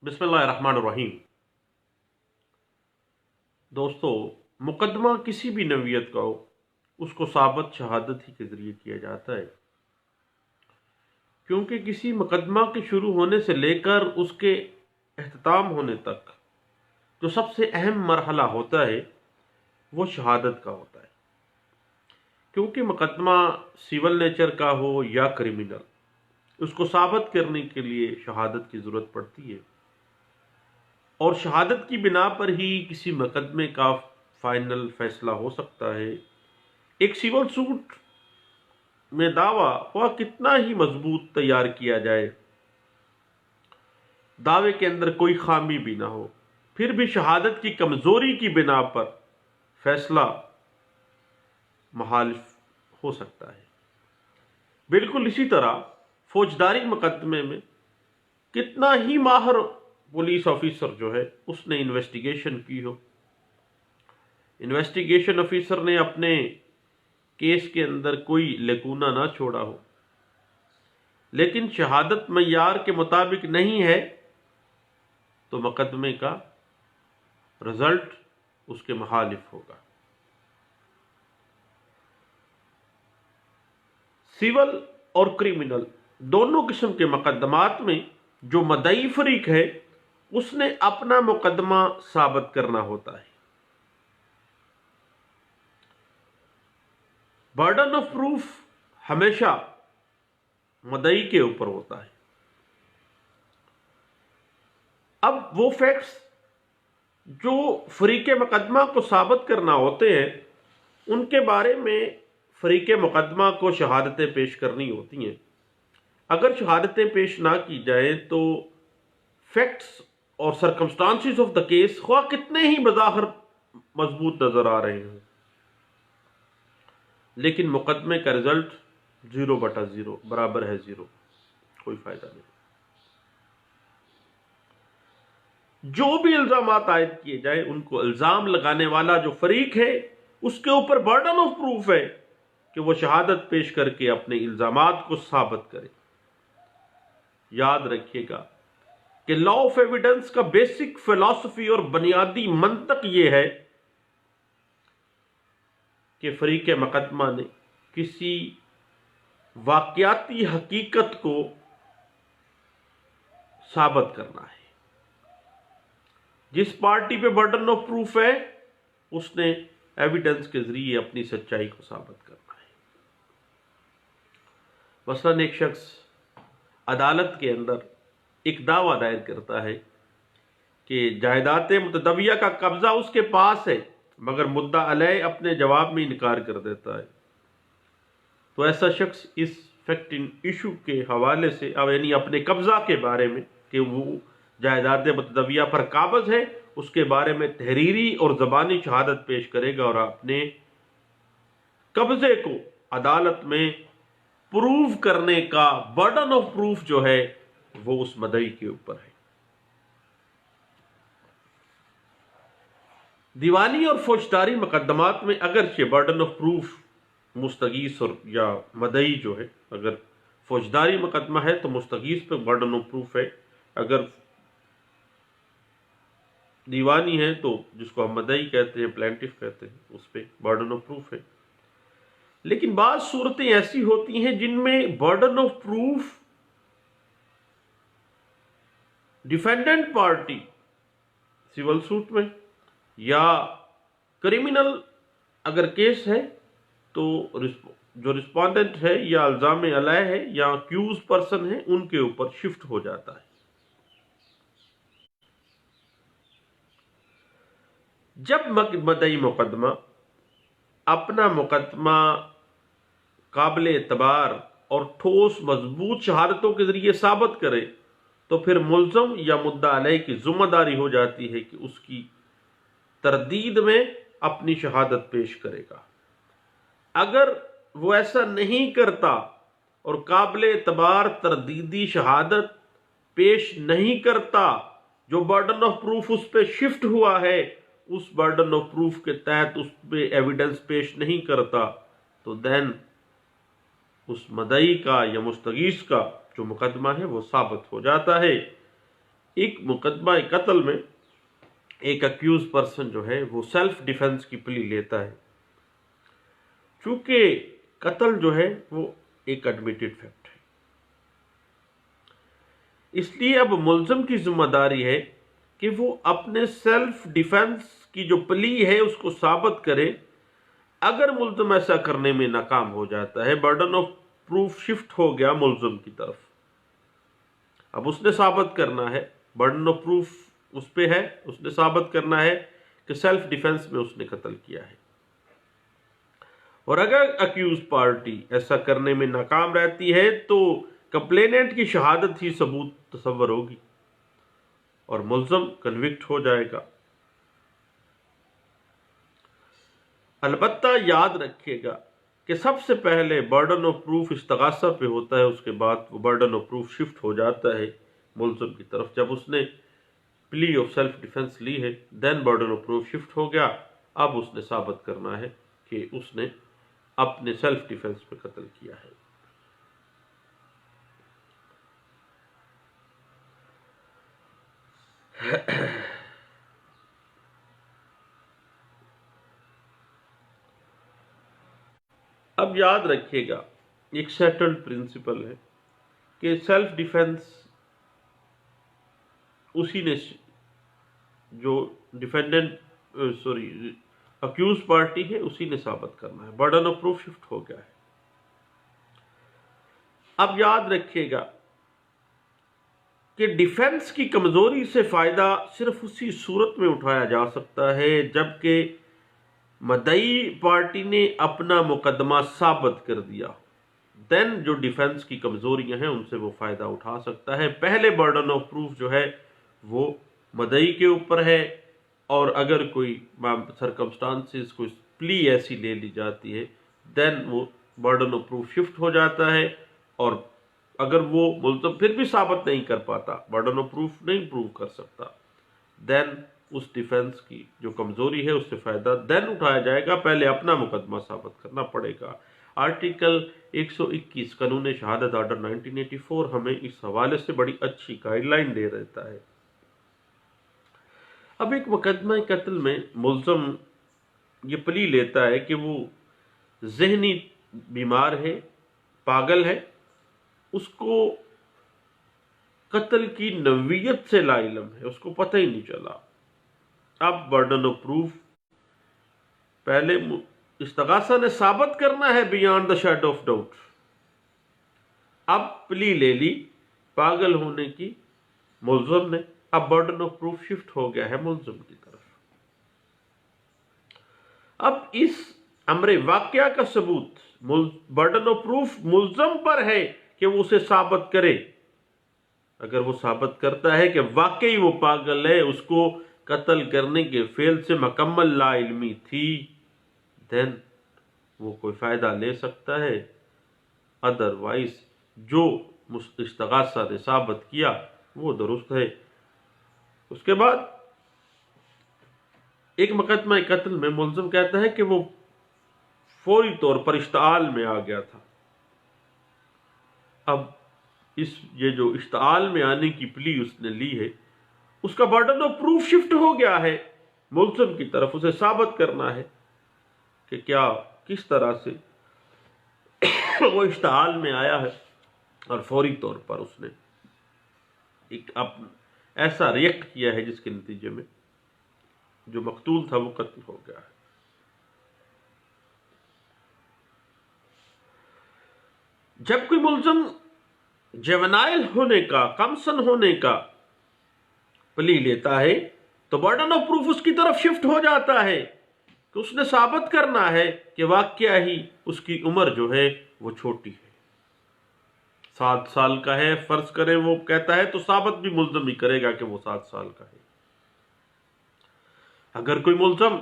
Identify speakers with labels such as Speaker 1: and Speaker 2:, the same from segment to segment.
Speaker 1: बिस्मिल्लाहिर्रहमानिर्रहीम। दोस्तों, मुकदमा किसी भी नवीयत का हो, उसको साबित शहादत ही के ज़रिए किया जाता है, क्योंकि किसी मुकदमा के शुरू होने से लेकर उसके अख्ताम होने तक जो सबसे अहम मरहला होता है वो शहादत का होता है। क्योंकि मुकदमा सिविल नेचर का हो या क्रिमिनल, उसको साबित करने के लिए शहादत की ज़रूरत पड़ती है, और शहादत की बिना पर ही किसी मुकदमे का फाइनल फैसला हो सकता है। एक सिविल सूट में दावा वह कितना ही मजबूत तैयार किया जाए, दावे के अंदर कोई खामी भी ना हो, फिर भी शहादत की कमजोरी की बिना पर फैसला मुखालिफ हो सकता है। बिल्कुल इसी तरह फौजदारी मुकदमे में कितना ही माहिर पुलिस ऑफिसर जो है उसने इन्वेस्टिगेशन की हो, इन्वेस्टिगेशन ऑफिसर ने अपने केस के अंदर कोई लकूना ना छोड़ा हो, लेकिन शहादत मय्यार के मुताबिक नहीं है, तो मुकदमे का रिजल्ट उसके मुखालिफ होगा। सिविल और क्रिमिनल दोनों किस्म के मुकदमात में जो मदई फरीक है उसने अपना मुकदमा साबित करना होता है। बर्डन ऑफ प्रूफ हमेशा मदई के ऊपर होता है। अब वो फैक्ट्स जो फरीके मुकदमा को साबित करना होते हैं उनके बारे में फरीके मुकदमा को शहादतें पेश करनी होती हैं। अगर शहादतें पेश ना की जाए तो फैक्ट्स और सरकमस्टांसिस ऑफ द केस ख्वाह कितने ही बज़ाहिर मजबूत नजर आ रहे हैं, लेकिन मुकदमे का रिजल्ट 0/0 बराबर है 0, कोई फायदा नहीं। जो भी इल्जामात आयद किए जाए उनको इल्जाम लगाने वाला जो फरीक है उसके ऊपर बर्डन ऑफ प्रूफ है कि वो शहादत पेश करके अपने इल्जामात को साबित करे। याद रखिएगा कि लॉ ऑफ एविडेंस का बेसिक फिलॉसफी और बुनियादी मंतक ये है कि फरीक मुकदमा ने किसी वाकयाती हकीकत को साबित करना है। जिस पार्टी पे बर्डन ऑफ प्रूफ है उसने एविडेंस के जरिए अपनी सच्चाई को साबित करना है। मसलन एक शख्स अदालत के अंदर एक दावा दायर करता है कि जायदाद मुतदविया का कब्जा उसके पास है, मगर मुद्दा अलैह अपने जवाब में इनकार कर देता है, तो ऐसा शख्स इस फैक्ट इशू के हवाले से यानी अपने कब्जा के बारे में कि वो जायदाद मुतदविया पर काबज है उसके बारे में तहरीरी और ज़बानी शहादत पेश करेगा और अपने कब्जे को अदालत में प्रूव करने का बर्डन ऑफ प्रूफ जो है वो उस मदई के ऊपर है। दीवानी और फौजदारी मुकदमात में अगरचे बर्डन ऑफ प्रूफ मुस्तगीस और या मदई जो है, अगर फौजदारी मुकदमा है तो मुस्तगीस पे बर्डन ऑफ प्रूफ है, अगर दीवानी है तो जिसको हम मदई कहते हैं, प्लेंटिफ कहते हैं, उस पर बर्डन ऑफ प्रूफ है। लेकिन बाज़ सूरतें ऐसी होती हैं जिनमें burden of proof defendant party civil suit में या क्रिमिनल अगर केस है तो जो रिस्पोंडेंट है या इल्जाम अलैह है या अक्यूज पर्सन है उनके ऊपर शिफ्ट हो जाता है। जब मदई मुकदमा अपना मुकदमा काबिल एतबार और ठोस मजबूत शहादतों के जरिए साबित करे तो फिर मुल्ज़म या मुद्दा अलैह की जिम्मेदारी हो जाती है कि उसकी तरदीद में अपनी शहादत पेश करेगा। अगर वो ऐसा नहीं करता और काबिल एतबार तरदीदी शहादत पेश नहीं करता, जो बर्डन ऑफ प्रूफ उस पर शिफ्ट हुआ है उस बर्डन ऑफ प्रूफ के तहत उस पर एविडेंस पेश नहीं करता, तो देन उस मदई का या मुस्तगीस का जो मुकदमा है वो साबित हो जाता है। ایک مقدمہ قتل میں ایک اکیوز پرسن جو ہے وہ سیلف ڈیفنس کی پلی لیتا ہے، چونکہ قتل جو ہے وہ ایک ایڈمیٹڈ فیکٹ ہے، اس لیے اب ملزم کی ذمہ داری ہے کہ وہ اپنے سیلف ڈیفنس کی جو پلی ہے اس کو ثابت کرے۔ اگر ملزم ایسا کرنے میں ناکام ہو جاتا ہے، برڈن آف پروف شفٹ ہو گیا ملزم کی طرف، اب اس نے ثابت کرنا ہے، برڈن آف پروف اس پہ ہے، اس نے ثابت کرنا ہے کہ سیلف ڈیفنس میں اس نے قتل کیا ہے۔ اور اگر اکیوز پارٹی ایسا کرنے میں ناکام رہتی ہے تو کمپلیننٹ کی شہادت ہی ثبوت تصور ہوگی اور ملزم کنوکٹ ہو جائے گا۔ البتہ یاد رکھیے گا کہ سب سے پہلے برڈن آف پروف استغاثہ پہ ہوتا ہے، اس کے بعد وہ برڈن آف پروف شفٹ ہو جاتا ہے ملزم کی طرف۔ جب اس نے پلی آف سیلف ڈیفنس لی ہے، دین برڈن آف پروف شفٹ ہو گیا، اب اس نے ثابت کرنا ہے کہ اس نے اپنے سیلف ڈیفنس پہ قتل کیا ہے۔ اب یاد رکھیے گا ایک سیٹلڈ پرنسپل ہے کہ سیلف ڈیفنس اسی نے جو ڈیفینڈنٹ اکیوز پارٹی ہے اسی نے ثابت کرنا ہے، برڈن آف پروف شفٹ ہو گیا ہے۔ اب یاد رکھیے گا کہ ڈیفنس کی کمزوری سے فائدہ صرف اسی صورت میں اٹھایا جا سکتا ہے جبکہ مدعی پارٹی نے اپنا مقدمہ ثابت کر دیا، دین جو ڈیفنس کی کمزوریاں ہیں ان سے وہ فائدہ اٹھا سکتا ہے۔ پہلے برڈن آف پروف جو ہے وہ مدعی کے اوپر ہے، اور اگر کوئی سرکمسٹانسز کوئی پلی ایسی لے لی جاتی ہے دین وہ برڈن آف پروف شفٹ ہو جاتا ہے، اور اگر وہ ملزم پھر بھی ثابت نہیں کر پاتا، برڈن آف پروف نہیں پروو کر سکتا، دین اس ڈیفنس کی جو کمزوری ہے اس سے فائدہ دین اٹھایا جائے گا، پہلے اپنا مقدمہ ثابت کرنا پڑے گا۔ آرٹیکل 121 قانون شہادت آرڈر 1984 ہمیں اس حوالے سے بڑی اچھی گائیڈ لائن دے دیتا ہے۔ اب ایک مقدمہ قتل میں ملزم یہ پلی لیتا ہے کہ وہ ذہنی بیمار ہے، پاگل ہے، اس کو قتل کی نوعیت سے لا علم ہے، اس کو پتہ ہی نہیں چلا۔ اب برڈن آف پروف پہلے استغاثہ نے ثابت کرنا ہے beyond the shadow of doubt, اب پلی لے لی پاگل ہونے کی ملزم نے، اب برڈن آف پروف شفٹ ہو گیا ہے ملزم کی طرف۔ اب اس امر واقعہ کا ثبوت برڈن آف پروف ملزم پر ہے کہ وہ اسے ثابت کرے۔ اگر وہ ثابت کرتا ہے کہ واقعی وہ پاگل ہے، اس کو قتل کرنے کے فعل سے مکمل لا علمی تھی، دین وہ کوئی فائدہ لے سکتا ہے، ادروائز جو استغاثہ نے ثابت کیا وہ درست ہے۔ اس کے بعد ایک مقدمہ قتل میں ملزم کہتا ہے کہ وہ فوری طور پر اشتعال میں آ گیا تھا۔ اب یہ جو اشتعال میں آنے کی پلی اس نے لی ہے، اس کا برڈن آف پروف شفٹ ہو گیا ہے ملزم کی طرف، اسے ثابت کرنا ہے کہ کس طرح سے وہ اشتعال میں آیا ہے، اور فوری طور پر اس نے ایک ایسا ریئیکٹ کیا ہے جس کے نتیجے میں جو مقتول تھا وہ قتل ہو گیا ہے۔ جب کوئی ملزم جیونائل ہونے کا، کمسن ہونے کا پلی لیتا ہے تو برڈن آف پروف اس کی طرف شفٹ ہو جاتا ہے کہ اس نے ثابت کرنا ہے کہ واقعہ ہی اس کی عمر جو ہے وہ چھوٹی ہے، 7 سال کا ہے فرض کریں، وہ کہتا ہے تو ثابت بھی ملزم ہی کرے گا کہ وہ 7 سال کا ہے۔ اگر کوئی ملزم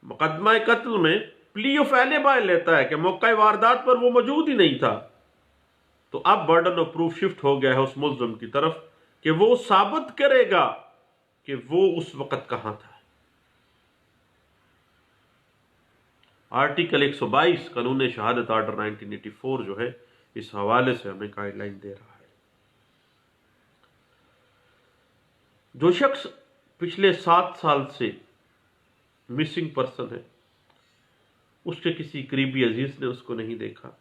Speaker 1: مقدمہ قتل میں پلی آف ایلیبائی لیتا ہے کہ موقع واردات پر وہ موجود ہی نہیں تھا، تو اب برڈن آف پروف شفٹ ہو گیا ہے اس ملزم کی طرف کہ وہ ثابت کرے گا کہ وہ اس وقت کہاں تھا۔ آرٹیکل 122 قانون شہادت آرڈر 1984 جو ہے اس حوالے سے ہمیں گائیڈ لائن دے رہا ہے۔ जो शख्स पिछले 7 साल से मिसिंग पर्सन है, उसके किसी करीबी अजीज ने उसको नहीं देखा,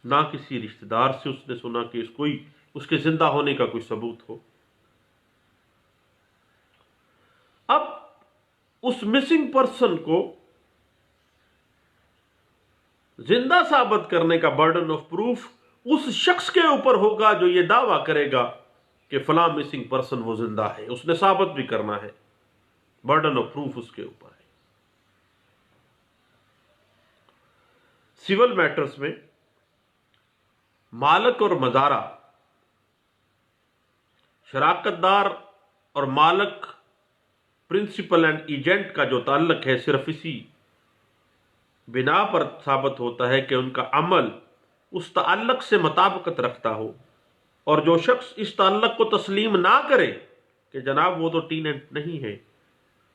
Speaker 1: ना किसी रिश्तेदार से उसने सुना कि कोई उसके जिंदा होने का कोई सबूत हो। अब उस मिसिंग पर्सन को जिंदा साबित करने का बर्डन ऑफ प्रूफ उस शख्स के ऊपर होगा जो ये दावा करेगा कि फलां मिसिंग पर्सन वो जिंदा है। उसने साबित भी करना है, बर्डन ऑफ प्रूफ उसके ऊपर है। सिविल मैटर्स में मालक और मजारा, शराकतदार और मालक, प्रिंसिपल एंड एजेंट का जो ताल्लुक है सिर्फ इसी बिना पर साबित होता है कि उनका अमल उस ताल्लुक से मुताबिकत रखता हो, और जो शख्स इस ताल्लुक को तस्लीम ना करे कि जनाब वो तो टीनेंट नहीं है,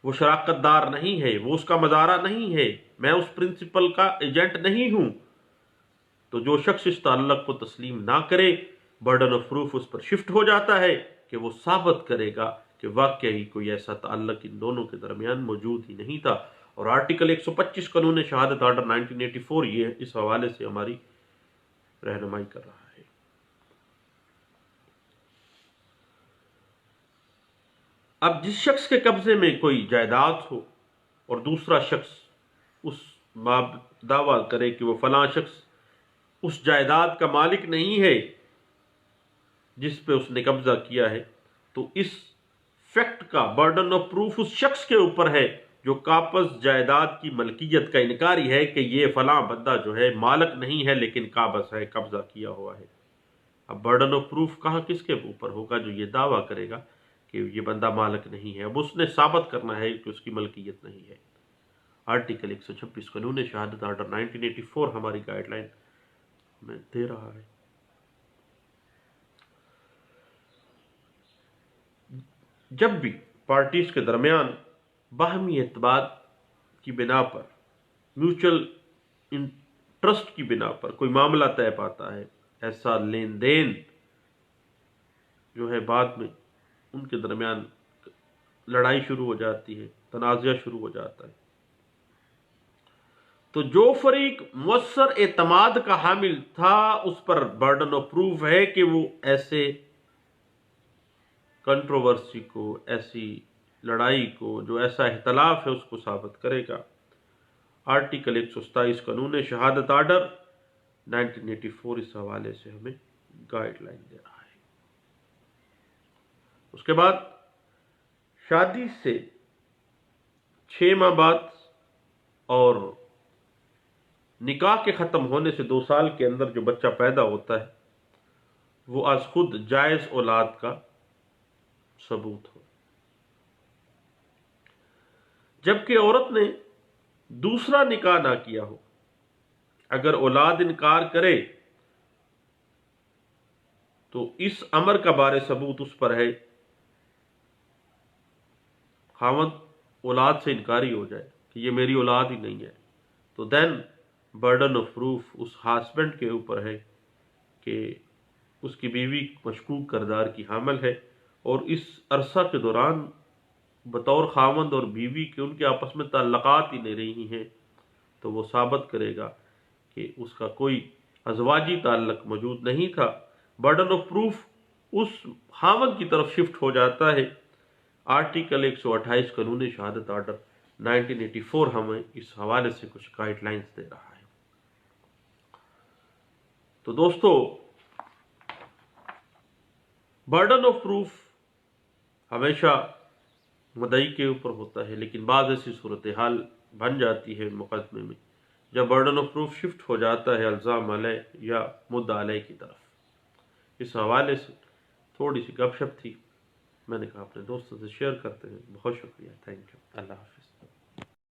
Speaker 1: वो शराकतदार नहीं है, वो उसका मजारा नहीं है, मैं उस प्रिंसिपल का एजेंट नहीं हूं, तो जो शख्स इस ताल्लुक को तस्लीम ना करे, बर्डन ऑफ प्रूफ उस पर शिफ्ट हो जाता है कि वो साबित करेगा कि वाकई कोई ऐसा ताल्लुक इन दोनों के दरमियान मौजूद ही नहीं था। और आर्टिकल 125 कानून शहादत आर्डर 1984 ये इस हवाले से हमारी रहनुमाई कर रहा है। अब जिस शख्स के कब्जे में कोई जायदाद हो और दूसरा शख्स उस दावा करे कि वो फलां शख्स उस जायदाद का मालिक नहीं है जिस पे उसने कब्जा किया है, तो इस फैक्ट का बर्डन ऑफ प्रूफ उस शख्स के ऊपर है जो काबज जायदाद की मलकियत का इनकारी है कि ये फलां बंदा जो है मालिक नहीं है लेकिन काबज है, कब्जा किया हुआ है। अब बर्डन ऑफ प्रूफ कहाँ किसके ऊपर होगा? जो ये दावा करेगा कि ये बंदा मालिक नहीं है। अब उसने साबित करना है कि उसकी मलकियत नहीं है। आर्टिकल 126 कानून शहादत आर्डर 1984 हमारी गाइडलाइन में दे रहा है। जब भी पार्टीज के दरमियान बाहमी एतमाद की बिना पर, म्यूचुअल इंटरेस्ट की बिना पर कोई मामला तय पाता है, ऐसा लेन देन जो है बाद में उनके दरमियान लड़ाई शुरू हो जाती है, तनाज़ा शुरू हो जाता है, तो जो फरीक मुअस्सर एतमाद का हामिल था उस पर बर्डन ऑफ प्रूफ है कि वो ऐसे कंट्रोवर्सी को, ऐसी लड़ाई को, जो ऐसा इख्तलाफ है उसको साबित करेगा। आर्टिकल 127 कानून शहादत आर्डर 1984 इस हवाले से हमें गाइडलाइन दे रहा है। उसके बाद शादी से 6 माह बाद और निकाह के ख़त्म होने से 2 साल के अंदर जो बच्चा पैदा होता है वो आज खुद जायज़ औलाद का सबूत हो। जबकि औरत ने दूसरा निकाह ना किया हो, अगर औलाद इनकार करे तो इस अमर का बारे सबूत उस पर है, खावंद औलाद से इनकारी हो जाए कि ये मेरी औलाद ही नहीं है, तो देन बर्डन ऑफ प्रूफ उस हस्बैंड के ऊपर है कि उसकी बीवी मशकूक करदार की हामिल है और इस अरसा के दौरान बतौर खावंद और बीवी के उनके आपस में ताल्लुकात ही नहीं रही हैं, तो वो साबित करेगा कि उसका कोई अज़वाजी ताल्लुक मौजूद नहीं था। बर्डन ऑफ प्रूफ उस खावंद की तरफ शिफ्ट हो जाता है। आर्टिकल 128 कानून शहादत आर्डर 1984 हमें इस हवाले से कुछ गाइडलाइंस दे रहा है। तो दोस्तों, बर्डन ऑफ प्रूफ हमेशा मुद्दई के ऊपर होता है, लेकिन बाद ऐसी सूरत हाल बन जाती है मुकदमे में जब बर्डन ऑफ प्रूफ शिफ्ट हो जाता है इल्ज़ाम अलैह या मुद्दा अलैह की तरफ। इस हवाले से थोड़ी सी गपशप थी, मैंने कहा अपने दोस्तों से शेयर करते हैं। बहुत शुक्रिया, थैंक यू, अल्लाह हाफिज़।